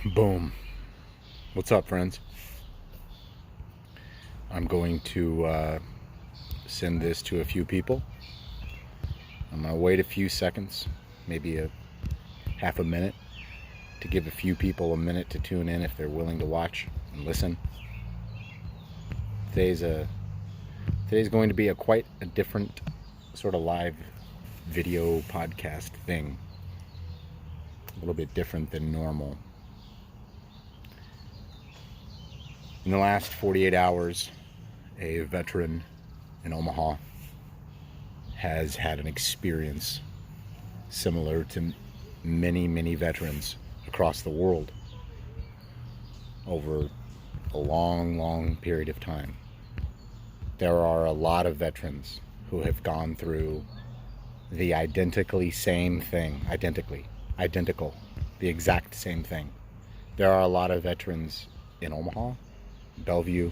Boom. What's up, friends? I'm going to send this to a few people. I'm going to wait a few seconds, maybe a half a minute, to give a few people a minute to tune in if they're willing to watch and listen. Today's going to be quite a different sort of live video podcast thing. A little bit different than normal. In the last 48 hours, a veteran in Omaha has had an experience similar to many, many veterans across the world over a long, long period of time. There are a lot of veterans who have gone through the identical, the exact same thing. There are a lot of veterans in Omaha, Bellevue,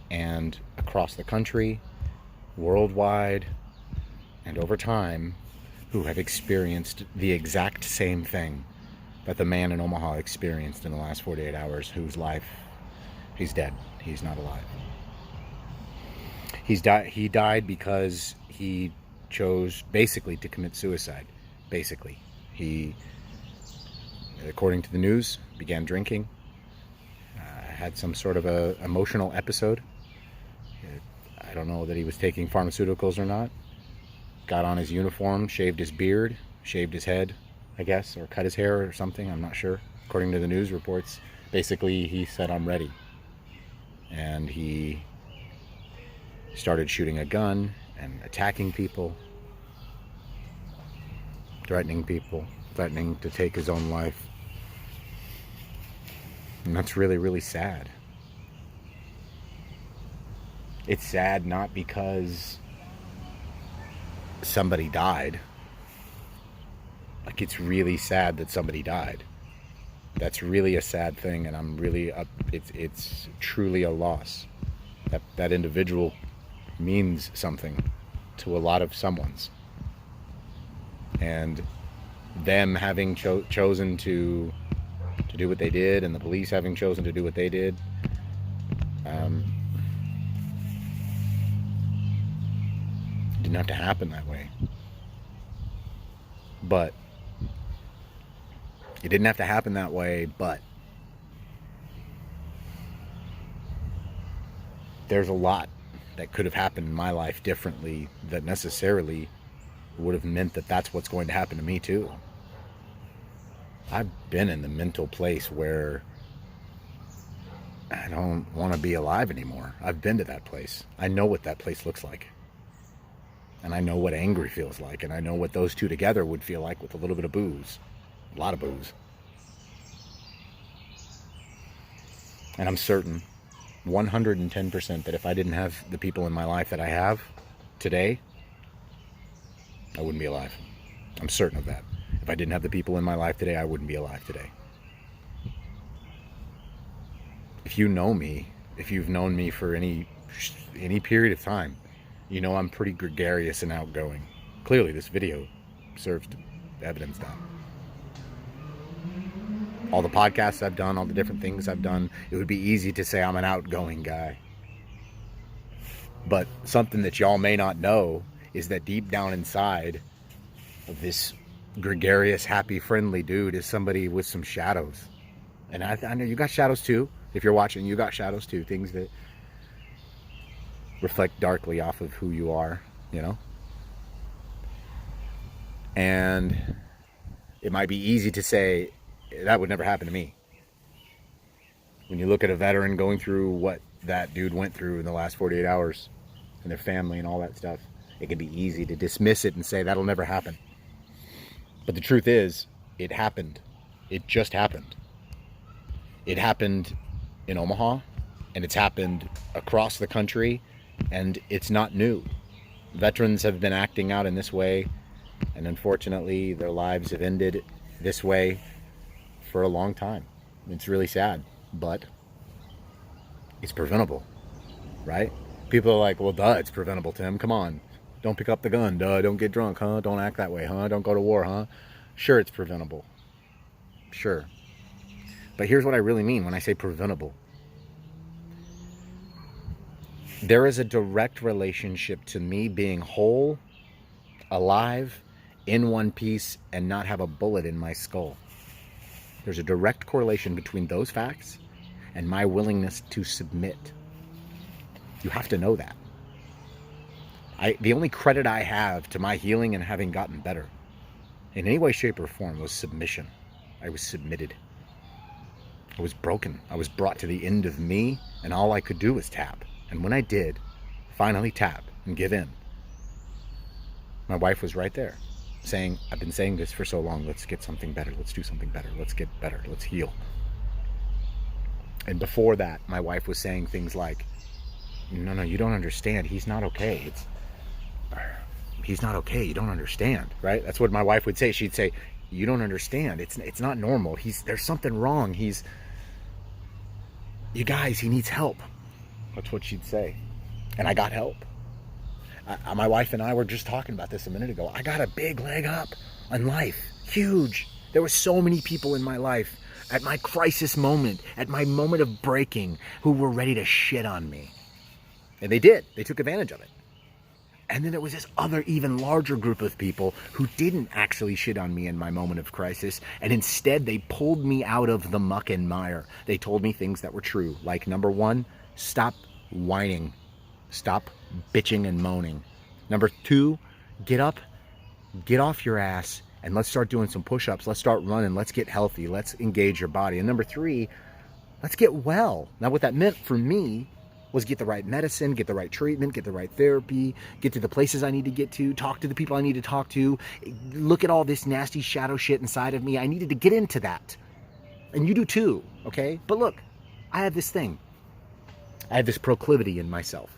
and across the country, worldwide, and over time, who have experienced the exact same thing that the man in Omaha experienced in the last 48 hours, whose life, he's dead. He's not alive. He died because he chose basically to commit suicide. Basically. He, according to the news, began drinking. Had some sort of a emotional episode. I don't know that he was taking pharmaceuticals or not. Got on his uniform, shaved his beard, shaved his head, I guess, or cut his hair or something, I'm not sure. According to the news reports, basically he said, "I'm ready." And he started shooting a gun and attacking people, threatening to take his own life. And that's really, really sad. It's sad not because somebody died. Like, it's really sad that somebody died. That's really a sad thing, and I'm really it's truly a loss. That individual means something to a lot of someone's. And them having chosen to do what they did, and the police having chosen to do what they did, didn't have to happen that way. But it didn't have to happen that way, but there's a lot that could have happened in my life differently that necessarily would have meant that that's what's going to happen to me too. I've been in the mental place where I don't want to be alive anymore. I've been to that place. I know what that place looks like. And I know what angry feels like. And I know what those two together would feel like with a little bit of booze. A lot of booze. And I'm certain, 110%, that if I didn't have the people in my life that I have today, I wouldn't be alive. I'm certain of that. If I didn't have the people in my life today, I wouldn't be alive today. If you know me, if you've known me for any period of time, you know I'm pretty gregarious and outgoing. Clearly, this video serves to evidence that. All the podcasts I've done, all the different things I've done, it would be easy to say I'm an outgoing guy. But something that y'all may not know is that deep down inside of this gregarious, happy, friendly dude is somebody with some shadows. And I know you got shadows too. If you're watching, you got shadows too. Things that reflect darkly off of who you are, you know? And it might be easy to say, that would never happen to me. When you look at a veteran going through what that dude went through in the last 48 hours and their family and all that stuff, it can be easy to dismiss it and say, that'll never happen. But the truth is, it happened. It just happened. It happened in Omaha, and it's happened across the country, and it's not new. Veterans have been acting out in this way, and unfortunately, their lives have ended this way for a long time. It's really sad, but it's preventable, right? People are like, well, duh, it's preventable, Tim. Come on. Don't pick up the gun, duh. Don't get drunk, huh? Don't act that way, huh? Don't go to war, huh? Sure, it's preventable. Sure. But here's what I really mean when I say preventable. There is a direct relationship to me being whole, alive, in one piece, and not have a bullet in my skull. There's a direct correlation between those facts and my willingness to submit. You have to know that. The only credit I have to my healing and having gotten better in any way, shape, or form was submission. I was submitted. I was broken. I was brought to the end of me, and all I could do was tap. And when I did finally tap and give in, my wife was right there saying, I've been saying this for so long, let's get something better. Let's do something better. Let's get better. Let's heal. And before that, my wife was saying things like, no, you don't understand. He's not okay. He's not okay. You don't understand, right? That's what my wife would say. She'd say, you don't understand. It's not normal. There's something wrong. You guys, he needs help. That's what she'd say. And I got help. My wife and I were just talking about this a minute ago. I got a big leg up on life. Huge. There were so many people in my life at my crisis moment, at my moment of breaking, who were ready to shit on me. And they did. They took advantage of it. And then there was this other, even larger group of people who didn't actually shit on me in my moment of crisis. And instead, they pulled me out of the muck and mire. They told me things that were true. Like, number one, stop whining. Stop bitching and moaning. Number two, get up, get off your ass, and let's start doing some push-ups. Let's start running. Let's get healthy. Let's engage your body. And number three, let's get well. Now, what that meant for me was get the right medicine, get the right treatment, get the right therapy, get to the places I need to get to, talk to the people I need to talk to, look at all this nasty shadow shit inside of me. I needed to get into that. And you do too, okay? But look, I have this thing. I have this proclivity in myself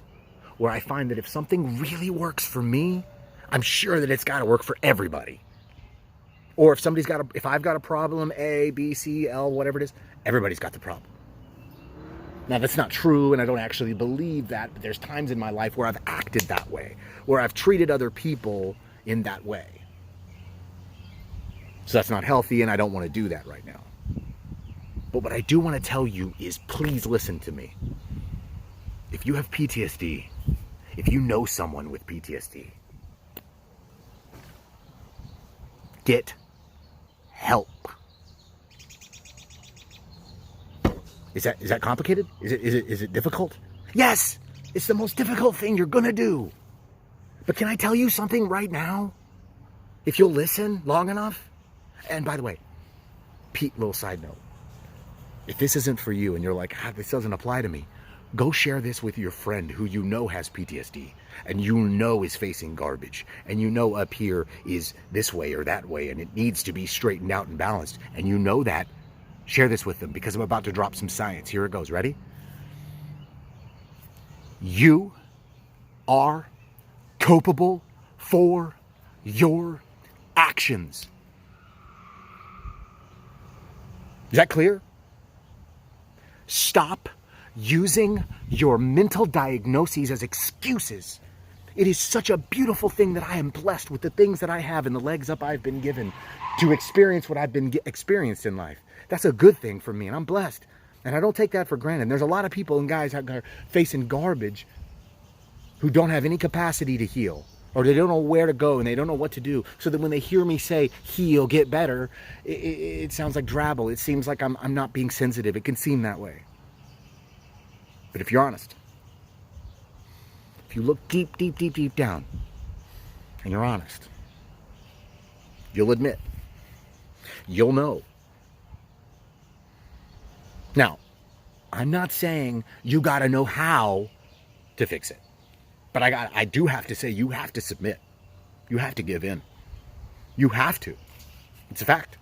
where I find that if something really works for me, I'm sure that it's got to work for everybody. Or if I've got a problem, A, B, C, L, whatever it is, everybody's got the problem. Now, that's not true, and I don't actually believe that, but there's times in my life where I've acted that way, where I've treated other people in that way. So that's not healthy, and I don't want to do that right now. But what I do want to tell you is, please listen to me. If you have PTSD, if you know someone with PTSD, get help. Is that complicated? Is it difficult? Yes, it's the most difficult thing you're gonna do. But can I tell you something right now? If you'll listen long enough. And by the way, Pete, little side note. If this isn't for you and you're like, this doesn't apply to me, go share this with your friend who you know has PTSD and you know is facing garbage and you know up here is this way or that way and it needs to be straightened out and balanced and you know that. Share this with them because I'm about to drop some science. Here it goes. Ready? You are culpable for your actions. Is that clear? Stop using your mental diagnoses as excuses. It is such a beautiful thing that I am blessed with the things that I have and the legs up I've been given to experience what I've been experienced in life. That's a good thing for me, and I'm blessed. And I don't take that for granted. There's a lot of people and guys out there facing garbage who don't have any capacity to heal, or they don't know where to go and they don't know what to do. So that when they hear me say, heal, get better, it sounds like drabble. It seems like I'm not being sensitive. It can seem that way. But if you're honest, if you look deep, deep, deep, deep down, and you're honest, you'll admit, you'll know. Now, I'm not saying you got to know how to fix it. But I do have to say you have to submit. You have to give in. You have to. It's a fact.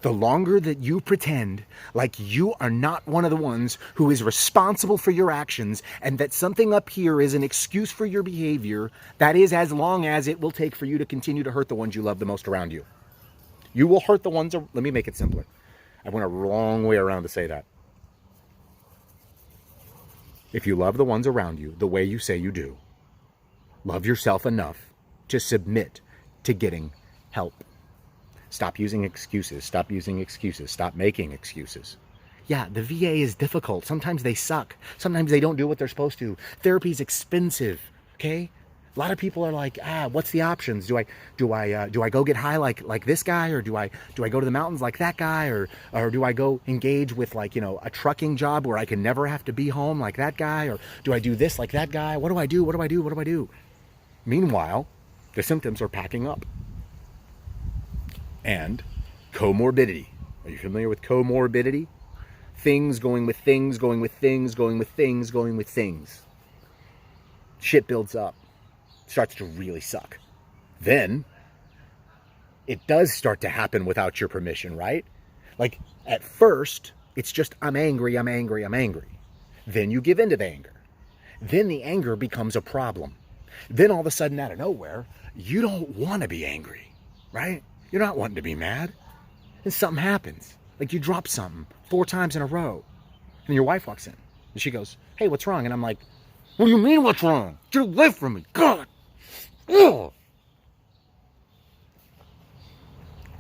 The longer that you pretend like you are not one of the ones who is responsible for your actions and that something up here is an excuse for your behavior, that is as long as it will take for you to continue to hurt the ones you love the most around you. You will hurt the ones... Let me make it simpler. I went a long way around to say that. If you love the ones around you the way you say you do, love yourself enough to submit to getting help. Stop using excuses. Stop using excuses. Stop making excuses. Yeah, the VA is difficult. Sometimes they suck. Sometimes they don't do what they're supposed to. Therapy's expensive, okay? A lot of people are like, what's the options? Do I go get high like this guy, or do I go to the mountains like that guy, or do I go engage with a trucking job where I can never have to be home like that guy, or do I do this like that guy? What do I do? What do I do? What do I do? Meanwhile, the symptoms are packing up. And comorbidity. Are you familiar with comorbidity? Things going with things, going with things, going with things, going with things. Shit builds up. Starts to really suck. Then it does start to happen without your permission, right? Like at first, it's just I'm angry, I'm angry, I'm angry. Then you give in to the anger. Then the anger becomes a problem. Then all of a sudden, out of nowhere, you don't want to be angry, right? You're not wanting to be mad. And something happens. Like you drop something 4 times in a row. And your wife walks in. And she goes, hey, what's wrong? And I'm like, what do you mean what's wrong? Get away from me. God. Ugh.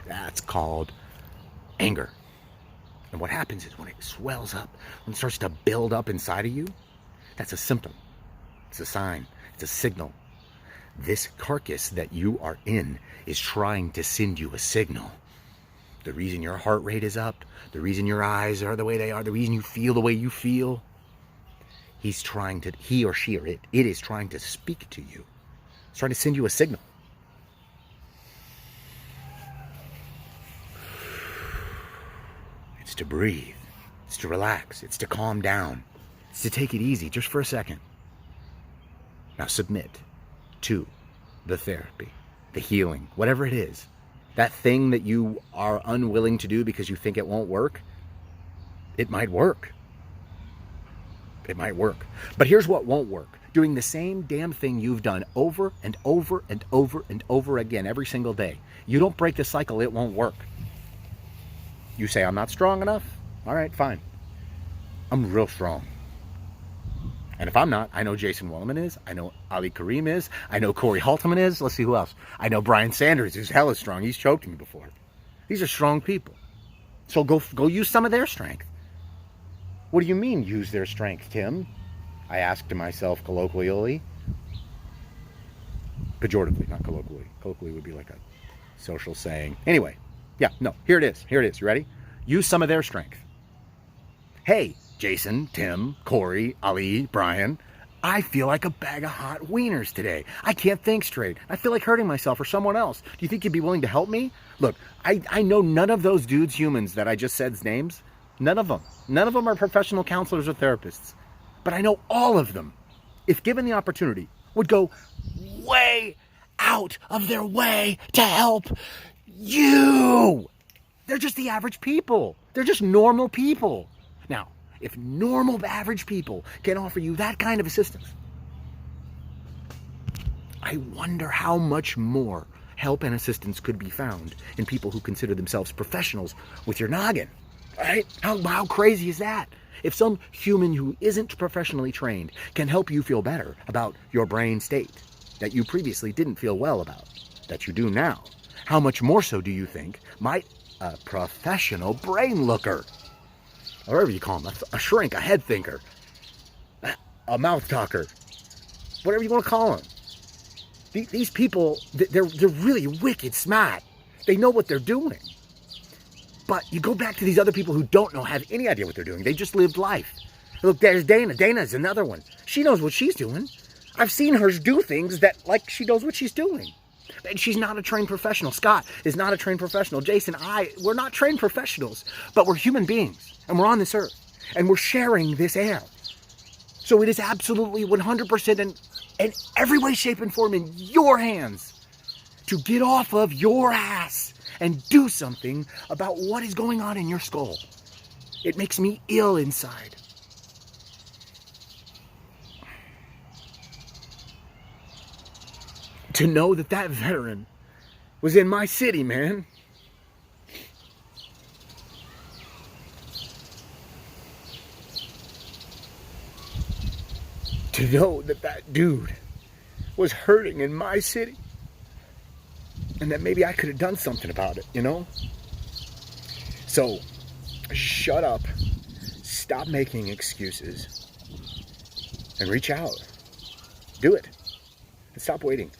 That's called anger. And what happens is when it swells up, when it starts to build up inside of you, that's a symptom. It's a sign. It's a signal. This carcass that you are in is trying to send you a signal. The reason your heart rate is up, the reason your eyes are the way they are, the reason you feel the way you feel, he or she or it is trying to speak to you. It's trying to send you a signal. It's to breathe. It's to relax. It's to calm down. It's to take it easy just for a second. Now submit to the therapy, the healing, whatever it is. That thing that you are unwilling to do because you think it won't work, it might work. It might work. But here's what won't work. Doing the same damn thing you've done over and over and over and over again every single day. You don't break the cycle, it won't work. You say, I'm not strong enough? All right, fine. I'm real strong. And if I'm not, I know Jason Welleman is. I know Ali Kareem is. I know Corey Haltman is. Let's see who else. I know Brian Sanders, who's hella strong. He's choked me before. These are strong people. So go use some of their strength. What do you mean, use their strength, Tim? I asked to myself colloquially. Pejoratively, not colloquially. Colloquially would be like a social saying. Anyway, yeah, no, here it is. Here it is. You ready? Use some of their strength. Hey, Jason, Tim, Corey, Ali, Brian, I feel like a bag of hot wieners today. I can't think straight. I feel like hurting myself or someone else. Do you think you'd be willing to help me? Look, I know none of those dudes, humans that I just said's names. None of them. None of them are professional counselors or therapists. But I know all of them, if given the opportunity, would go way out of their way to help you. They're just the average people. They're just normal people. Now, if normal average people can offer you that kind of assistance, I wonder how much more help and assistance could be found in people who consider themselves professionals with your noggin, right? How crazy is that? If some human who isn't professionally trained can help you feel better about your brain state that you previously didn't feel well about, that you do now, how much more so do you think might a professional brain looker, or whatever you call them, a shrink, a head thinker, a mouth talker, whatever you want to call them. These people, they're really wicked smart. They know what they're doing. But you go back to these other people who don't have any idea what they're doing. They just lived life. Look, there's Dana. Dana's another one. She knows what she's doing. I've seen her do things that, like, she knows what she's doing. And she's not a trained professional. Scott is not a trained professional. Jason, we're not trained professionals. But we're human beings. And we're on this earth. And we're sharing this air. So it is absolutely 100% in every way, shape, and form in your hands to get off of your ass and do something about what is going on in your skull. It makes me ill inside. To know that veteran was in my city, man. To know that dude was hurting in my city. And that maybe I could have done something about it, you know? So, shut up stop making excuses and reach out. Do it. And stop waiting.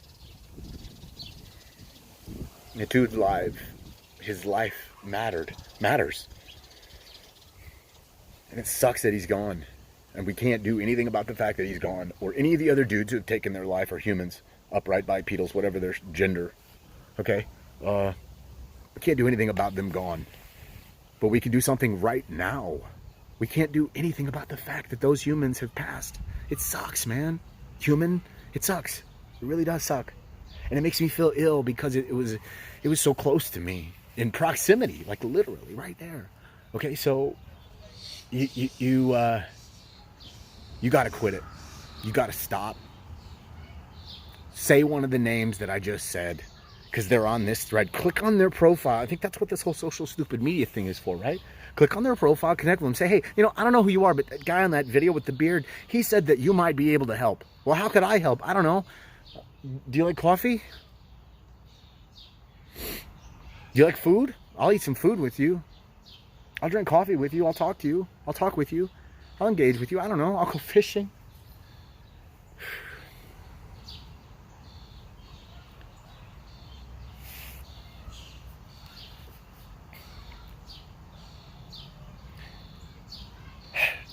The dude's life, his life matters. And it sucks that he's gone. And we can't do anything about the fact that he's gone, or any of the other dudes who have taken their life, or humans, upright bipedals, whatever their gender. Okay? We can't do anything about them gone. But we can do something right now. We can't do anything about the fact that those humans have passed. It sucks, man. It sucks. It really does suck. And it makes me feel ill because it was so close to me. In proximity, like literally right there. Okay, so you got to quit it. You got to stop. Say one of the names that I just said, because they're on this thread. Click on their profile. I think that's what this whole social stupid media thing is for, right? Click on their profile, connect with them. Say, hey, I don't know who you are, but that guy on that video with the beard, he said that you might be able to help. Well, how could I help? I don't know. Do you like coffee? Do you like food? I'll eat some food with you. I'll drink coffee with you. I'll talk to you. I'll talk with you. I'll engage with you. I don't know. I'll go fishing.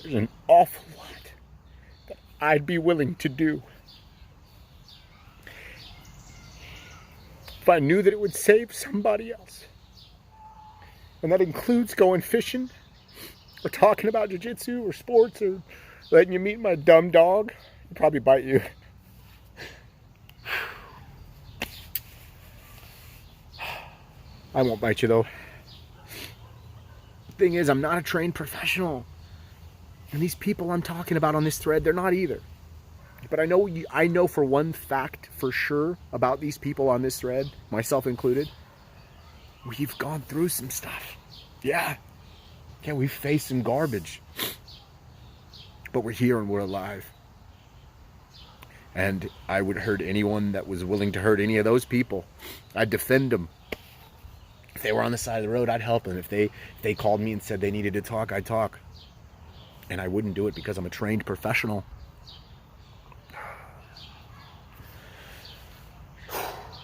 There's an awful lot that I'd be willing to do if I knew that it would save somebody else. And that includes going fishing, or talking about jiu-jitsu, or sports, or letting you meet my dumb dog. He'll probably bite you. I won't bite you, though. The thing is, I'm not a trained professional. And these people I'm talking about on this thread, they're not either. But I know for one fact for sure about these people on this thread, myself included, we've gone through some stuff. Yeah, we've faced some garbage. But we're here and we're alive. And I would hurt anyone that was willing to hurt any of those people. I'd defend them. If they were on the side of the road, I'd help them. If they called me and said they needed to talk, I'd talk. And I wouldn't do it because I'm a trained professional.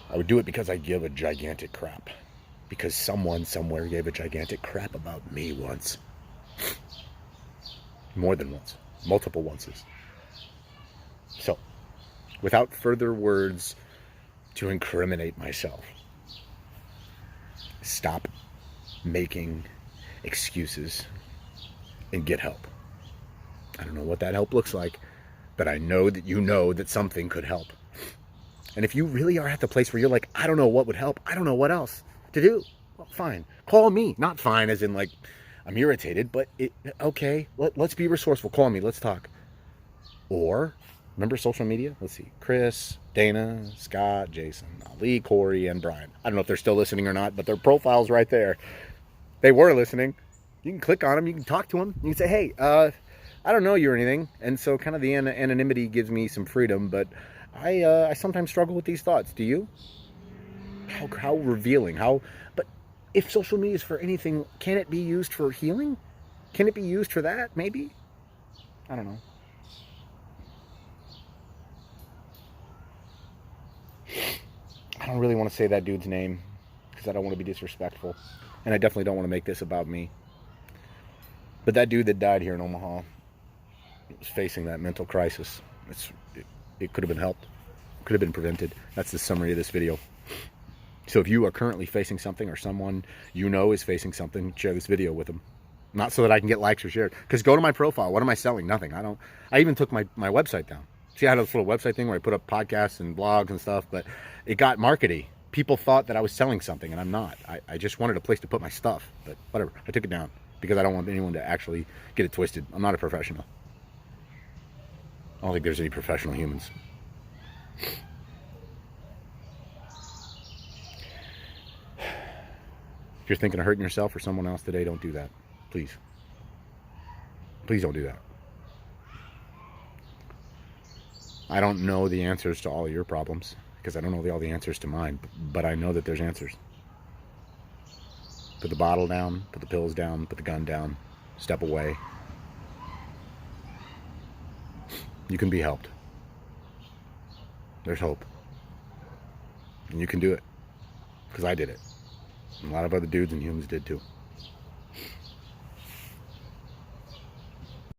I would do it because I give a gigantic crap. Because someone somewhere gave a gigantic crap about me once. More than once. Multiple onces. So, without further words to incriminate myself, stop making excuses and get help. I don't know what that help looks like, but I know that you know that something could help. And if you really are at the place where you're like, I don't know what would help, I don't know what else to do, well, fine. Call me. Not fine as in like, I'm irritated, but okay, let's be resourceful. Call me, let's talk. Or, remember social media? Let's see, Chris, Dana, Scott, Jason, Ali, Corey, and Brian. I don't know if they're still listening or not, but their profile's right there. They were listening. You can click on them, you can talk to them, you can say, hey, I don't know you or anything, and so kind of the anonymity gives me some freedom, but I sometimes struggle with these thoughts. Do you? How revealing, but if social media is for anything, can it be used for healing? Can it be used for that, maybe? I don't know. I don't really want to say that dude's name, because I don't want to be disrespectful, and I definitely don't want to make this about me. But that dude that died here in Omaha was facing that mental crisis. It could have been helped. Could have been prevented. That's the summary of this video. So if you are currently facing something, or someone you know is facing something, share this video with them. Not so that I can get likes or shares. Because go to my profile. What am I selling? Nothing. I even took my website down. See, I had this little website thing where I put up podcasts and blogs and stuff, but it got markety. People thought that I was selling something, and I'm not. I just wanted a place to put my stuff. But whatever. I took it down because I don't want anyone to actually get it twisted. I'm not a professional. I don't think there's any professional humans. If you're thinking of hurting yourself or someone else today, don't do that. Please. Please don't do that. I don't know the answers to all your problems, because I don't know all the answers to mine, but I know that there's answers. Put the bottle down, put the pills down, put the gun down, step away, You can be helped. There's hope. And you can do it. Because I did it. And a lot of other dudes and humans did too.